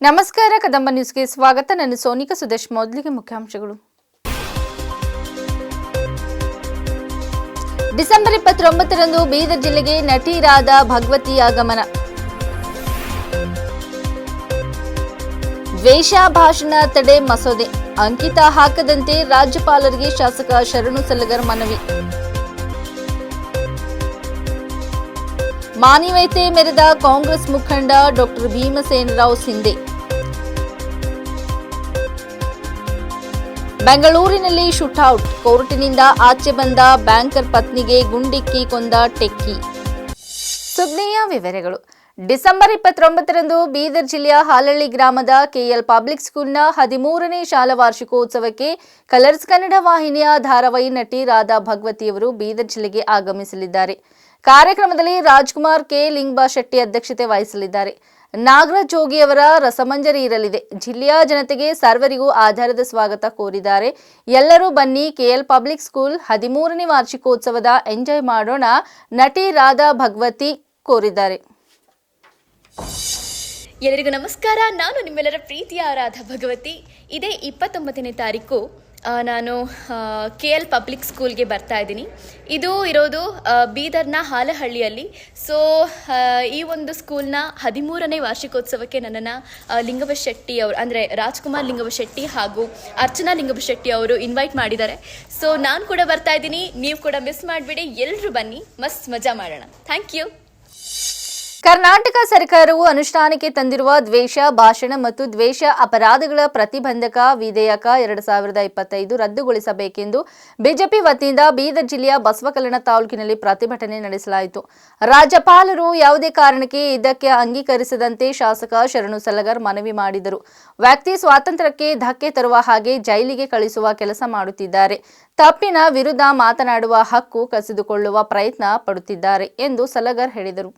ನಮಸ್ಕಾರ ಕದಂಬ ನ್ಯೂಸ್ಗೆ ಸ್ವಾಗತ. ನಾನು ಸೋನಿಕಾ ಸುದೇಶ್. ಮೊದಲಿಗೆ ಮುಖ್ಯಾಂಶಗಳು. ಡಿಸೆಂಬರ್ 29ರಂದು ಬೀದರ್ ಜಿಲ್ಲೆಗೆ ನಟಿ ರಾಧಾ ಭಗವತಿ ಆಗಮನ. ದ್ವೇಷ ಭಾಷಣ ತಡೆ ಮಸೂದೆ ಅಂಕಿತ ಹಾಕದಂತೆ ರಾಜ್ಯಪಾಲರಿಗೆ ಶಾಸಕ ಶರಣು ಸಲಗರ್ ಮನವಿ. ಮಾನವೀಯತೆ ಮೆರೆದ ಕಾಂಗ್ರೆಸ್ ಮುಖಂಡ ಡಾ ಭೀಮಸೇನರಾವ್ ಸಿಂಧೆ. ಬೆಂಗಳೂರಿನಲ್ಲಿ ಶೂಟೌಟ್, ಕೋರ್ಟಿನಿಂದ ಆಚೆ ಬಂದ ಬ್ಯಾಂಕರ್ ಪತ್ನಿಗೆ ಗುಂಡಿಕ್ಕಿ ಕೊಂದ ಟೆಕ್ಕಿ. ಸುಗ್ನೆಯ ವಿವರಗಳು. ಡಿಸೆಂಬರ್ 29ರಂದು ಬೀದರ್ ಜಿಲ್ಲೆಯ ಹಾಲಹಳ್ಳಿ ಗ್ರಾಮದ ಕೆಎಲ್ ಪಬ್ಲಿಕ್ ಸ್ಕೂಲ್ನ 13ನೇ ಶಾಲಾ ವಾರ್ಷಿಕೋತ್ಸವಕ್ಕೆ ಕಲರ್ಸ್ ಕನ್ನಡ ವಾಹಿನಿಯ ಧಾರಾವಾಹಿ ನಟಿ ರಾಧಾ ಭಗವತಿಯವರು ಬೀದರ್ ಜಿಲ್ಲೆಗೆ ಆಗಮಿಸಲಿದ್ದಾರೆ. ಕಾರ್ಯಕ್ರಮದಲ್ಲಿ ರಾಜ್ಕುಮಾರ್ ಕೆ ಲಿಂಗಬಶೆಟ್ಟಿ ಅಧ್ಯಕ್ಷತೆ ವಹಿಸಲಿದ್ದಾರೆ. ನಾಗರಾಜ್ ಜೋಗಿಯವರ ರಸಮಂಜರಿ ಇರಲಿದೆ. ಜಿಲ್ಲೆಯ ಜನತೆಗೆ ಸರ್ವರಿಗೂ ಆಧಾರದ ಸ್ವಾಗತ ಕೋರಿದ್ದಾರೆ. ಎಲ್ಲರೂ ಬನ್ನಿ, ಕೆಎಲ್ ಪಬ್ಲಿಕ್ ಸ್ಕೂಲ್ 13ನೇ ವಾರ್ಷಿಕೋತ್ಸವದ ಎಂಜಾಯ್ ಮಾಡೋಣ, ನಟಿ ರಾಧಾ ಭಗವತಿ ಕೋರಿದ್ದಾರೆ. ಎಲ್ಲರಿಗೂ ನಮಸ್ಕಾರ. ನಾನು ನಿಮ್ಮೆಲ್ಲರ ಪ್ರೀತಿಯ ರಾಧಾ ಭಗವತಿ. ಇದೇ 29ನೇ ತಾರೀಕು ನಾನು ಕೆಎಲ್ ಪಬ್ಲಿಕ್ ಸ್ಕೂಲ್ಗೆ ಬರ್ತಾ ಇದ್ದೀನಿ. ಇದು ಇರೋದು ಬೀದರ್ನ ಹಾಲಹಳ್ಳಿಯಲ್ಲಿ. ಸೊ ಈ ಒಂದು ಸ್ಕೂಲ್ನ 13ನೇ ವಾರ್ಷಿಕೋತ್ಸವಕ್ಕೆ ನನ್ನನ್ನು ಲಿಂಗಬಶೆಟ್ಟಿ ಅವರು, ಅಂದರೆ ರಾಜ್ಕುಮಾರ್ ಲಿಂಗಬಶೆಟ್ಟಿ ಹಾಗೂ ಅರ್ಚನಾ ಲಿಂಗಬಶೆಟ್ಟಿ ಅವರು ಇನ್ವೈಟ್ ಮಾಡಿದ್ದಾರೆ. ಸೊ ನಾನು ಕೂಡ ಬರ್ತಾ ಇದ್ದೀನಿ, ನೀವು ಕೂಡ ಮಿಸ್ ಮಾಡಿಬಿಡಿ. ಎಲ್ಲರೂ ಬನ್ನಿ, ಮಸ್ತ್ ಮಜಾ ಮಾಡೋಣ. Thank you. ಕರ್ನಾಟಕ ಸರ್ಕಾರವು ಅನುಷ್ಠಾನಕ್ಕೆ ತಂದಿರುವ ದ್ವೇಷ ಭಾಷಣ ಮತ್ತು ದ್ವೇಷ ಅಪರಾಧಗಳ ಪ್ರತಿಬಂಧಕ ವಿಧೇಯಕ 2025 ರದ್ದುಗೊಳಿಸಬೇಕೆಂದು ಬಿಜೆಪಿ ವತಿಯಿಂದ ಬೀದರ್ ಜಿಲ್ಲೆಯ ಬಸವಕಲ್ಯಾಣ ತಾಲೂಕಿನಲ್ಲಿ ಪ್ರತಿಭಟನೆ ನಡೆಸಲಾಯಿತು. ರಾಜ್ಯಪಾಲರು ಯಾವುದೇ ಕಾರಣಕ್ಕೆ ಇದಕ್ಕೆ ಅಂಗೀಕರಿಸದಂತೆ ಶಾಸಕ ಶರಣು ಸಲಗರ್ ಮನವಿ ಮಾಡಿದರು. ವ್ಯಕ್ತಿ ಸ್ವಾತಂತ್ರ್ಯಕ್ಕೆ ಧಕ್ಕೆ ತರುವ ಹಾಗೆ ಜೈಲಿಗೆ ಕಳಿಸುವ ಕೆಲಸ ಮಾಡುತ್ತಿದ್ದಾರೆ. ತಪ್ಪಿನ ವಿರುದ್ಧ ಮಾತನಾಡುವ ಹಕ್ಕು ಕಸಿದುಕೊಳ್ಳುವ ಪ್ರಯತ್ನ ಪಡುತ್ತಿದ್ದಾರೆ ಎಂದು ಸಲಗರ್ ಹೇಳಿದರು.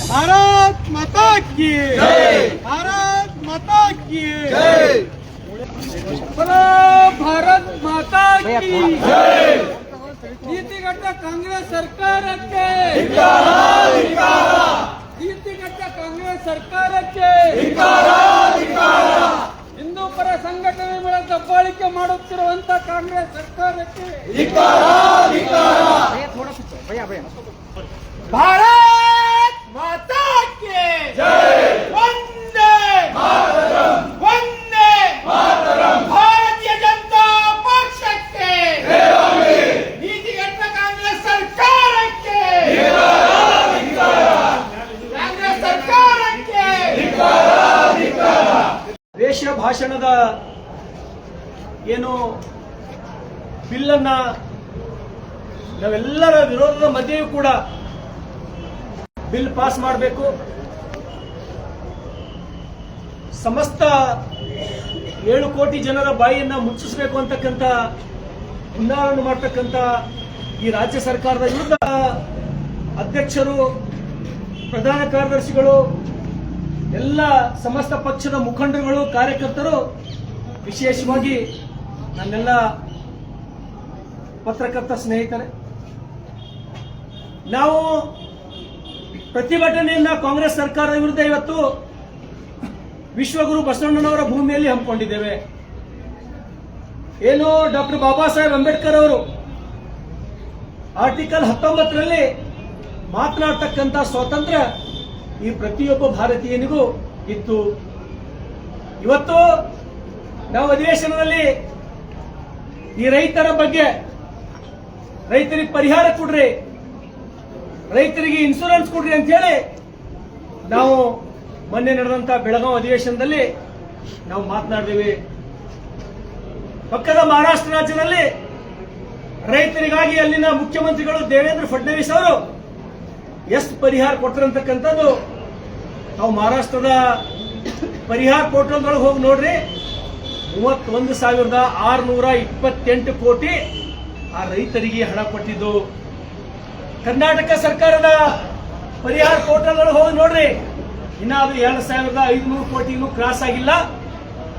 भारत माता की जय, भारत माता की जय, बोलो भारत माता की जय. ನೀತಿಗಟ್ಟ ಕಾಂಗ್ರೆಸ್ ಸರ್ಕಾರಕ್ಕೆ ಧಿಕ್ಕಾರ, ಧಿಕ್ಕಾರ. ನೀತಿಗಟ್ಟ ಕಾಂಗ್ರೆಸ್ ಸರ್ಕಾರಕ್ಕೆ ಧಿಕ್ಕಾರ, ಧಿಕ್ಕಾರ. ಹಿಂದೂ ಪರ ಸಂಘಟನೆಗಳ ದಬ್ಬಾಳಿಕೆ ಮಾಡುತ್ತಿರುವಂತ ಕಾಂಗ್ರೆಸ್ ಸರ್ಕಾರಕ್ಕೆ ಧಿಕ್ಕಾರ, ಧಿಕ್ಕಾರ. भारत माता की जय, वंदे मातरम, वंदे मातरम. भारतीय जनता पक्ष के नीतिगत कांग्रेस सरकार के कांग्रेस सरकार के ದ್ವೇಷ ಭಾಷಣದ ಏನು ಬಿಲ್ಲನ್ನ ನಾವೆಲ್ಲರ ವಿರೋಧದ ಮಧ್ಯೆಯೂ ಕೂಡ ಬಿಲ್ ಪಾಸ್ ಮಾಡಬೇಕು. ಸಮಸ್ತ 7 ಕೋಟಿ ಜನರ ಬಾಯಿಯನ್ನ ಮುಚ್ಚಿಸಬೇಕು ಅಂತಕ್ಕಂಥ ಹುನ್ನಾರವನ್ನು ಮಾಡತಕ್ಕಂಥ ಈ ರಾಜ್ಯ ಸರ್ಕಾರದ ವಿರುದ್ಧ ಅಧ್ಯಕ್ಷರು, ಪ್ರಧಾನ ಕಾರ್ಯದರ್ಶಿಗಳು, ಎಲ್ಲ ಸಮಸ್ತ ಪಕ್ಷದ ಮುಖಂಡರುಗಳು, ಕಾರ್ಯಕರ್ತರು, ವಿಶೇಷವಾಗಿ ನನ್ನೆಲ್ಲ ಪತ್ರಕರ್ತ ಸ್ನೇಹಿತರೆ, ನಾವು ಪ್ರತಿಭಟನೆಯನ್ನ ಕಾಂಗ್ರೆಸ್ ಸರ್ಕಾರದ ವಿರುದ್ಧ ಇವತ್ತು ವಿಶ್ವಗುರು ಬಸವಣ್ಣನವರ ಭೂಮಿಯಲ್ಲಿ ಹಮ್ಮಿಕೊಂಡಿದ್ದೇವೆ. ಏನು ಡಾಕ್ಟರ್ ಬಾಬಾ ಸಾಹೇಬ್ ಅಂಬೇಡ್ಕರ್ ಅವರು ಆರ್ಟಿಕಲ್ 19ರಲ್ಲಿ ಮಾತನಾಡತಕ್ಕಂಥ ಸ್ವಾತಂತ್ರ್ಯ ಈ ಪ್ರತಿಯೊಬ್ಬ ಭಾರತೀಯನಿಗೂ ಇತ್ತು. ಇವತ್ತು ನಾವು ಅಧಿವೇಶನದಲ್ಲಿ ಈ ರೈತರ ಬಗ್ಗೆ, ರೈತರಿಗೆ ಪರಿಹಾರ ಕೊಡ್ರಿ, ರೈತರಿಗೆ ಇನ್ಶೂರೆನ್ಸ್ ಕೊಡ್ರಿ ಅಂತ ಹೇಳಿ ನಾವು ಮೊನ್ನೆ ನಡೆದಂತ ಬೆಳಗಾವಿ ಅಧಿವೇಶನದಲ್ಲಿ ನಾವು ಮಾತನಾಡಿದೀವಿ. ಪಕ್ಕದ ಮಹಾರಾಷ್ಟ್ರ ರಾಜ್ಯದಲ್ಲಿ ರೈತರಿಗಾಗಿ ಅಲ್ಲಿನ ಮುಖ್ಯಮಂತ್ರಿಗಳು ದೇವೇಂದ್ರ ಫಡ್ನವೀಸ್ ಅವರು ಎಷ್ಟು ಪರಿಹಾರ ಕೊಟ್ಟರಂತಕ್ಕಂಥದ್ದು ನಾವು ಮಹಾರಾಷ್ಟ್ರದ ಪರಿಹಾರ ಪೋರ್ಟಲ್ದೊಳಗೆ ಹೋಗಿ ನೋಡ್ರಿ. 31,628 ಕೋಟಿ ಆ ರೈತರಿಗೆ ಹಣ ಕೊಟ್ಟಿದ್ದು. ಕರ್ನಾಟಕ ಸರ್ಕಾರದ ಪರಿಹಾರ ಪೋರ್ಟಲ್ ಹೋಗಿ ನೋಡ್ರಿ, ಇನ್ನಾದ್ರೂ 2,500 ಕೋಟಿನೂ ಕ್ರಾಸ್ ಆಗಿಲ್ಲ.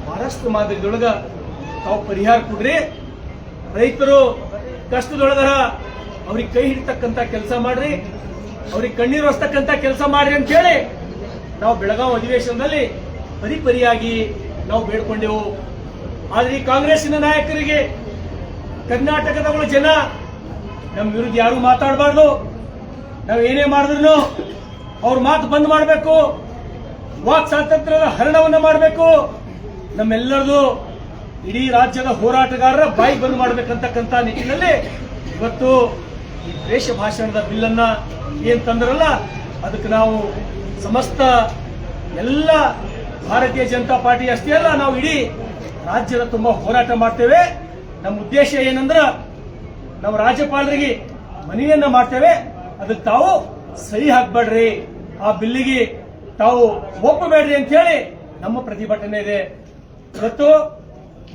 ಮಹಾರಾಷ್ಟ್ರ ಮಾದರಿದೊಳಗ ತಾವು ಪರಿಹಾರ ಕೊಡ್ರಿ, ರೈತರು ಕಷ್ಟದೊಳಗರ ಅವ್ರಿಗೆ ಕೈ ಹಿಡಿತಕ್ಕಂತ ಕೆಲಸ ಮಾಡ್ರಿ, ಅವ್ರಿಗೆ ಕಣ್ಣೀರು ಒರೆಸ್ತಕ್ಕಂತ ಕೆಲಸ ಮಾಡ್ರಿ ಅಂತ ಹೇಳಿ ನಾವು ಬೆಳಗಾವಿ ಅಧಿವೇಶನದಲ್ಲಿ ಪರಿಪರಿಯಾಗಿ ನಾವು ಬೇಡ್ಕೊಂಡೆವು. ಆದ್ರೆ ಈ ಕಾಂಗ್ರೆಸ್ಸಿನ ನಾಯಕರಿಗೆ ಕರ್ನಾಟಕದ ಜನ ನಮ್ಮ ವಿರುದ್ಧ ಯಾರು ಮಾತಾಡಬಾರ್ದು, ನಾವು ಏನೇ ಮಾಡಿದ್ರು ಅವ್ರ ಮಾತು ಬಂದ್ ಮಾಡಬೇಕು, ವಾಕ್ ಸ್ವಾತಂತ್ರ್ಯದ ಹರಣವನ್ನು ಮಾಡಬೇಕು, ನಮ್ಮೆಲ್ಲರದು ಇಡೀ ರಾಜ್ಯದ ಹೋರಾಟಗಾರರ ಬಾಯಿ ಬಂದ್ ಮಾಡಬೇಕಂತಕ್ಕಂಥ ನಿಟ್ಟಿನಲ್ಲಿ ಇವತ್ತು ಈ ದ್ವೇಷ ಭಾಷಣದ ಬಿಲ್ಲನ್ನ ಏನ್ ತಂದ್ರಲ್ಲ ಅದಕ್ಕೆ ನಾವು ಸಮಸ್ತ ಎಲ್ಲ ಭಾರತೀಯ ಜನತಾ ಪಾರ್ಟಿ ಅಷ್ಟೇ ಅಲ್ಲ, ನಾವು ಇಡೀ ರಾಜ್ಯದ ತುಂಬಾ ಹೋರಾಟ ಮಾಡ್ತೇವೆ. ನಮ್ಮ ಉದ್ದೇಶ ಏನಂದ್ರ ನಾವು ರಾಜ್ಯಪಾಲರಿಗೆ ಮನವಿಯನ್ನ ಮಾಡ್ತೇವೆ, ಅದಕ್ಕೆ ತಾವು ಸಹಿ ಹಾಕ್ಬೇಡ್ರಿ, ಆ ಬಿಲ್ಲಿಗೆ ತಾವು ಒಪ್ಪಬೇಡ್ರಿ ಅಂತ ಹೇಳಿ ನಮ್ಮ ಪ್ರತಿಭಟನೆ ಇದೆ. ಇವತ್ತು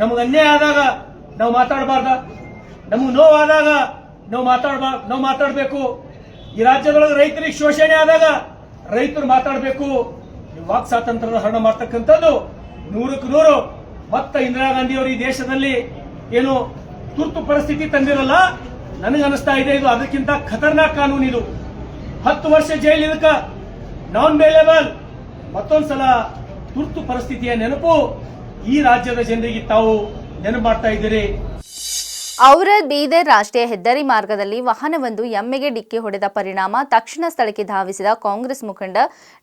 ನಮಗೆ ಅನ್ಯಾಯ ಆದಾಗ ನಾವು ಮಾತಾಡಬಾರ್ದ, ನಮಗೆ ನೋವಾದಾಗ ನಾವು ಮಾತಾಡಬೇಕು. ಈ ರಾಜ್ಯದೊಳಗೆ ರೈತರಿಗೆ ಶೋಷಣೆ ಆದಾಗ ರೈತರು ಮಾತಾಡಬೇಕು. ವಾಕ್ ಸ್ವಾತಂತ್ರ್ಯದ ಹರಣ ಮಾಡ್ತಕ್ಕಂಥದ್ದು 100ಕ್ಕೆ 100 ಮತ್ತೆ ಇಂದಿರಾ ಗಾಂಧಿ ಅವರು ಈ ದೇಶದಲ್ಲಿ ಏನು ತುರ್ತು ಪರಿಸ್ಥಿತಿ ತಂದಿರಲ್ಲ, ನನಗನ್ನಿಸ್ತಾ ಇದೆ ಇದು ಅದಕ್ಕಿಂತ ಖತರ್ನಾಕ್ ಕಾನೂನು. ಇದು 10 ವರ್ಷ ಜೈಲು, ಇದಕ್ಕ ನಾನ್ ಬೇಲೇಬಲ್. ಮತ್ತೊಂದ್ಸಲ ತುರ್ತು ಪರಿಸ್ಥಿತಿಯ ನೆನಪು ಈ ರಾಜ್ಯದ ಜನರಿಗೆ ತಾವು ನೆನಪು ಮಾಡ್ತಾ ಇದ್ದೀರಿ. ಔರಾದ್ ಬೀದರ್ ರಾಷ್ಟ್ರೀಯ ಹೆದ್ದಾರಿ ಮಾರ್ಗದಲ್ಲಿ ವಾಹನವೊಂದು ಎಮ್ಮೆಗೆ ಡಿಕ್ಕಿ ಹೊಡೆದ ಪರಿಣಾಮ ತಕ್ಷಣ ಸ್ಥಳಕ್ಕೆ ಧಾವಿಸಿದ ಕಾಂಗ್ರೆಸ್ ಮುಖಂಡ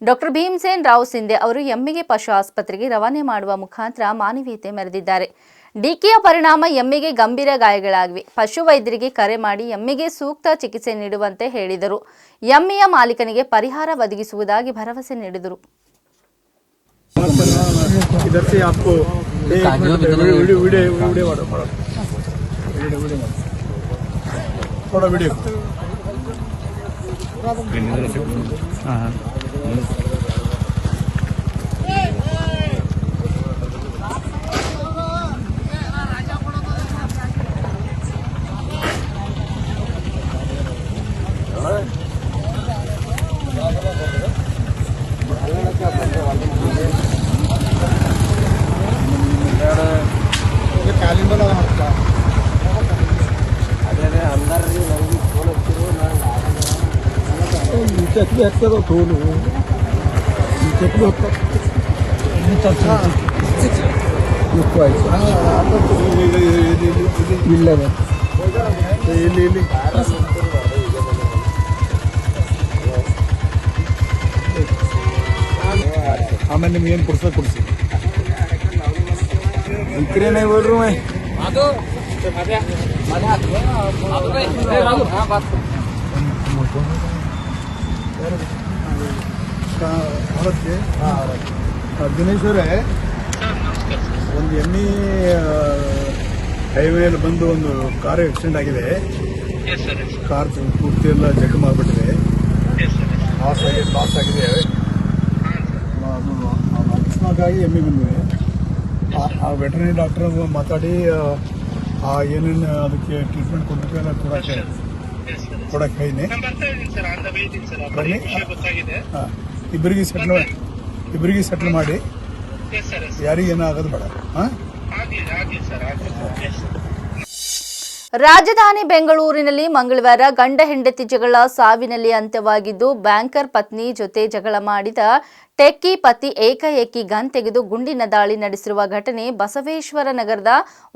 ಡಾಕ್ಟರ್ ಭೀಮಸೇನ್ ರಾವ್ ಸಿಂಧೆ ಅವರು ಎಮ್ಮೆಗೆ ಪಶು ಆಸ್ಪತ್ರೆಗೆ ರವಾನೆ ಮಾಡುವ ಮುಖಾಂತರ ಮಾನವೀಯತೆ ಮೆರೆದಿದ್ದಾರೆ. ಡಿಕ್ಕಿಯ ಪರಿಣಾಮ ಎಮ್ಮೆಗೆ ಗಂಭೀರ ಗಾಯಗಳಾಗಿವೆ. ಪಶು ವೈದ್ಯರಿಗೆ ಕರೆ ಮಾಡಿ ಎಮ್ಮೆಗೆ ಸೂಕ್ತ ಚಿಕಿತ್ಸೆ ನೀಡುವಂತೆ ಹೇಳಿದರು. ಎಮ್ಮೆಯ ಮಾಲೀಕನಿಗೆ ಪರಿಹಾರ ಒದಗಿಸುವುದಾಗಿ ಭರವಸೆ ನೀಡಿದರು. थोड़ा वीडियो कैलेंडर चटली हटता तो थोडं चटली होता ಇಲ್ಲ ಇಲ್ಲಿ ಆಮೇಲೆ ನಿಮ್ಗೆ ಏನು ಕೊಡಿಸಿ इकडे नाही बोल रूम आहे ದಿನೇಶ್ವರ ಒಂದು ಎಮ್ಮಿ ಹೈವೇಲಿ ಬಂದು ಒಂದು ಕಾರ್ ಆಕ್ಸಿಡೆಂಟ್ ಆಗಿದೆ. ಕಾರ್ ಪೂರ್ತಿ ಎಲ್ಲ ಜಖಮ್ ಆಗಿಬಿಟ್ಟಿದೆ, ಲಾಸ್ ಆಗಿದೆ. ಅದು ಅಕಸ್ಮಾತ್ತಾಗಿ ಎಮ್ಮಿ ಬಂದಿದೆ. ಆ ವೆಟರ್ನರಿ ಡಾಕ್ಟರ್ ಮಾತಾಡಿ ಏನೇನು ಅದಕ್ಕೆ ಟ್ರೀಟ್ಮೆಂಟ್ ಕೊಡಬೇಕು ಎಲ್ಲ ಕೊಡಕ್ಕೆ ಕೈನಿ ಇಬ್ಬರಿಗೆ ಸೆಟ್ಲ್ ಮಾಡಿ ಯಾರಿಗೆ ಏನಾಗೋದು ಬೇಡ. ರಾಜಧಾನಿ ಬೆಂಗಳೂರಿನಲ್ಲಿ ಮಂಗಳವಾರ ಗಂಡ ಹೆಂಡತಿ ಜಗಳ ಸಾವಿನಲ್ಲಿ ಅಂತ್ಯವಾಗಿದ್ದು, ಬ್ಯಾಂಕರ್ ಪತ್ನಿ ಜೊತೆ ಜಗಳ ಮಾಡಿದ ಟೆಕ್ಕಿ ಪತಿ ಏಕಾಏಕಿ ಗನ್ ತೆಗೆದು ಗುಂಡಿನ ದಾಳಿ ನಡೆಸಿರುವ ಘಟನೆ ಬಸವೇಶ್ವರ ನಗರದ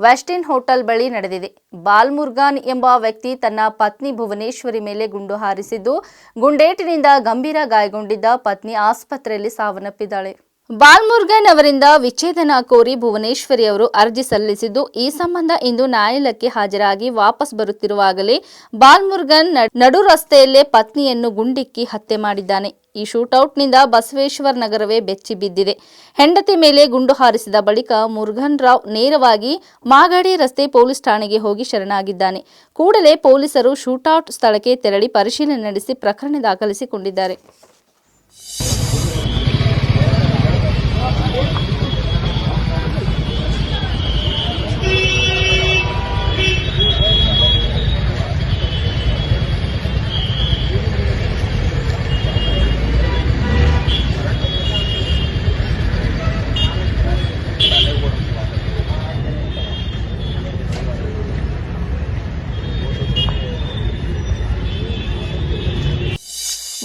ವೆಸ್ಟಿನ್ ಹೋಟೆಲ್ ಬಳಿ ನಡೆದಿದೆ. ಬಾಲ್ಮುರ್ಗಾನ್ ಎಂಬ ವ್ಯಕ್ತಿ ತನ್ನ ಪತ್ನಿ ಭುವನೇಶ್ವರಿ ಮೇಲೆ ಗುಂಡು ಹಾರಿಸಿದ್ದು, ಗುಂಡೇಟಿನಿಂದ ಗಂಭೀರ ಗಾಯಗೊಂಡಿದ್ದ ಪತ್ನಿ ಆಸ್ಪತ್ರೆಯಲ್ಲಿ ಸಾವನ್ನಪ್ಪಿದ್ದಾಳೆ. ಬಾಲ್ಮುರ್ಗನ್ ಅವರಿಂದ ವಿಚ್ಛೇದನ ಕೋರಿ ಭುವನೇಶ್ವರಿ ಅವರು ಅರ್ಜಿ ಸಲ್ಲಿಸಿದ್ದು, ಈ ಸಂಬಂಧ ಇಂದು ನ್ಯಾಯಾಲಯಕ್ಕೆ ಹಾಜರಾಗಿ ವಾಪಸ್ ಬರುತ್ತಿರುವಾಗಲೇ ಬಾಲ್ಮುರ್ಗನ್ ನಡು ರಸ್ತೆಯಲ್ಲೇ ಪತ್ನಿಯನ್ನು ಗುಂಡಿಕ್ಕಿ ಹತ್ಯೆ ಮಾಡಿದ್ದಾನೆ. ಈ ಶೂಟೌಟ್ನಿಂದ ಬಸವೇಶ್ವರ ನಗರವೇ ಬೆಚ್ಚಿ ಬಿದ್ದಿದೆ. ಹೆಂಡತಿ ಮೇಲೆ ಗುಂಡು ಹಾರಿಸಿದ ಬಳಿಕ ಮುರುಘನ್ ರಾವ್ ನೇರವಾಗಿ ಮಾಗಡಿ ರಸ್ತೆ ಪೊಲೀಸ್ ಠಾಣೆಗೆ ಹೋಗಿ ಶರಣಾಗಿದ್ದಾನೆ. ಕೂಡಲೇ ಪೊಲೀಸರು ಶೂಟೌಟ್ ಸ್ಥಳಕ್ಕೆ ತೆರಳಿ ಪರಿಶೀಲನೆ ನಡೆಸಿ ಪ್ರಕರಣ ದಾಖಲಿಸಿಕೊಂಡಿದ್ದಾರೆ.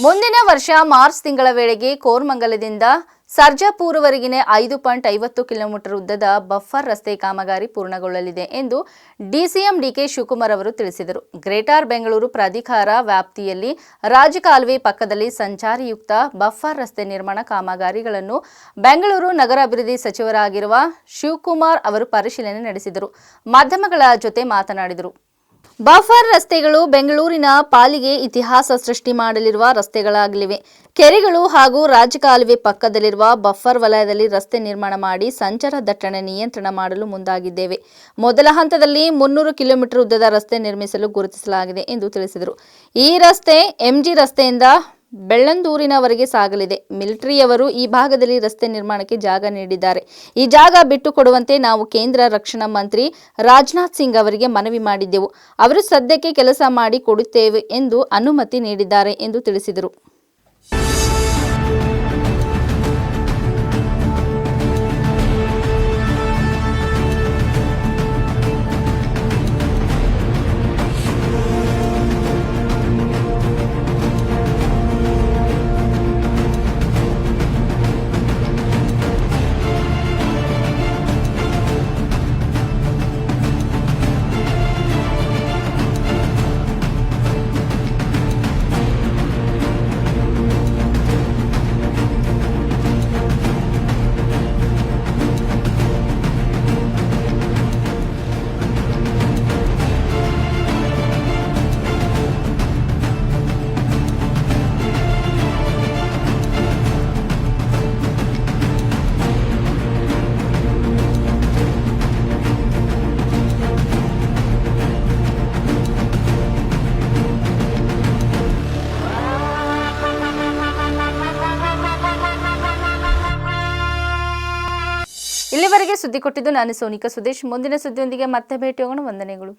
ಮುಂದಿನ ವರ್ಷ ಮಾರ್ಚ್ ತಿಂಗಳ ವೇಳೆಗೆ ಕೋರಮಂಗಲದಿಂದ ಸರ್ಜಾಪುರವರೆಗಿನ 5.50 ಕಿಲೋಮೀಟರ್ ಉದ್ದದ ಬಫರ್ ರಸ್ತೆ ಕಾಮಗಾರಿ ಪೂರ್ಣಗೊಳ್ಳಲಿದೆ ಎಂದು ಡಿಸಿಎಂ ಡಿಕೆ ಶಿವಕುಮಾರ್ ಅವರು ತಿಳಿಸಿದರು. ಗ್ರೇಟರ್ ಬೆಂಗಳೂರು ಪ್ರಾಧಿಕಾರ ವ್ಯಾಪ್ತಿಯಲ್ಲಿ ರಾಜಕಾಲುವೆ ಪಕ್ಕದಲ್ಲಿ ಸಂಚಾರಿಯುಕ್ತ ಬಫರ್ ರಸ್ತೆ ನಿರ್ಮಾಣ ಕಾಮಗಾರಿಗಳನ್ನು ಬೆಂಗಳೂರು ನಗರಾಭಿವೃದ್ಧಿ ಸಚಿವರಾಗಿರುವ ಶಿವಕುಮಾರ್ ಅವರು ಪರಿಶೀಲನೆ ನಡೆಸಿದರು. ಮಾಧ್ಯಮಗಳ ಜೊತೆ ಮಾತನಾಡಿದರು. ಬಫರ್ ರಸ್ತೆಗಳು ಬೆಂಗಳೂರಿನ ಪಾಲಿಗೆ ಇತಿಹಾಸ ಸೃಷ್ಟಿ ಮಾಡಲಿರುವ ರಸ್ತೆಗಳಾಗಲಿವೆ. ಕೆರೆಗಳು ಹಾಗೂ ರಾಜಕಾಲುವೆ ಪಕ್ಕದಲ್ಲಿರುವ ಬಫರ್ ವಲಯದಲ್ಲಿ ರಸ್ತೆ ನಿರ್ಮಾಣ ಮಾಡಿ ಸಂಚಾರ ದಟ್ಟಣೆ ನಿಯಂತ್ರಣ ಮಾಡಲು ಮುಂದಾಗಿದ್ದೇವೆ. ಮೊದಲ ಹಂತದಲ್ಲಿ 300 ಕಿಲೋಮೀಟರ್ ಉದ್ದದ ರಸ್ತೆ ನಿರ್ಮಿಸಲು ಗುರುತಿಸಲಾಗಿದೆ ಎಂದು ತಿಳಿಸಿದರು. ಈ ರಸ್ತೆ ಎಂಜಿ ರಸ್ತೆಯಿಂದ ಬೆಳ್ಳಂದೂರಿನವರೆಗೆ ಸಾಗಲಿದೆ. ಮಿಲಿಟರಿಯವರು ಈ ಭಾಗದಲ್ಲಿ ರಸ್ತೆ ನಿರ್ಮಾಣಕ್ಕೆ ಜಾಗ ನೀಡಿದ್ದಾರೆ. ಈ ಜಾಗ ಬಿಟ್ಟು ಕೊಡುವಂತೆ ನಾವು ಕೇಂದ್ರ ರಕ್ಷಣಾ ಮಂತ್ರಿ ರಾಜನಾಥ್ ಸಿಂಗ್ ಅವರಿಗೆ ಮನವಿ ಮಾಡಿದ್ದೆವು. ಅವರು ಸದ್ಯಕ್ಕೆ ಕೆಲಸ ಮಾಡಿ ಕೊಡುತ್ತೇವೆ ಎಂದು ಅನುಮತಿ ನೀಡಿದ್ದಾರೆ ಎಂದು ತಿಳಿಸಿದರು. ಇಲ್ಲಿವರೆಗೆ ಸುದ್ದಿ ಕೊಟ್ಟಿದ್ದು ನಾನು ಸೋನಿಕಾ ಸುದೇಶ್. ಮುಂದಿನ ಸುದ್ದಿಯೊಂದಿಗೆ ಮತ್ತೆ ಭೇಟಿಯಾಗೋಣ. ವಂದನೆಗಳು.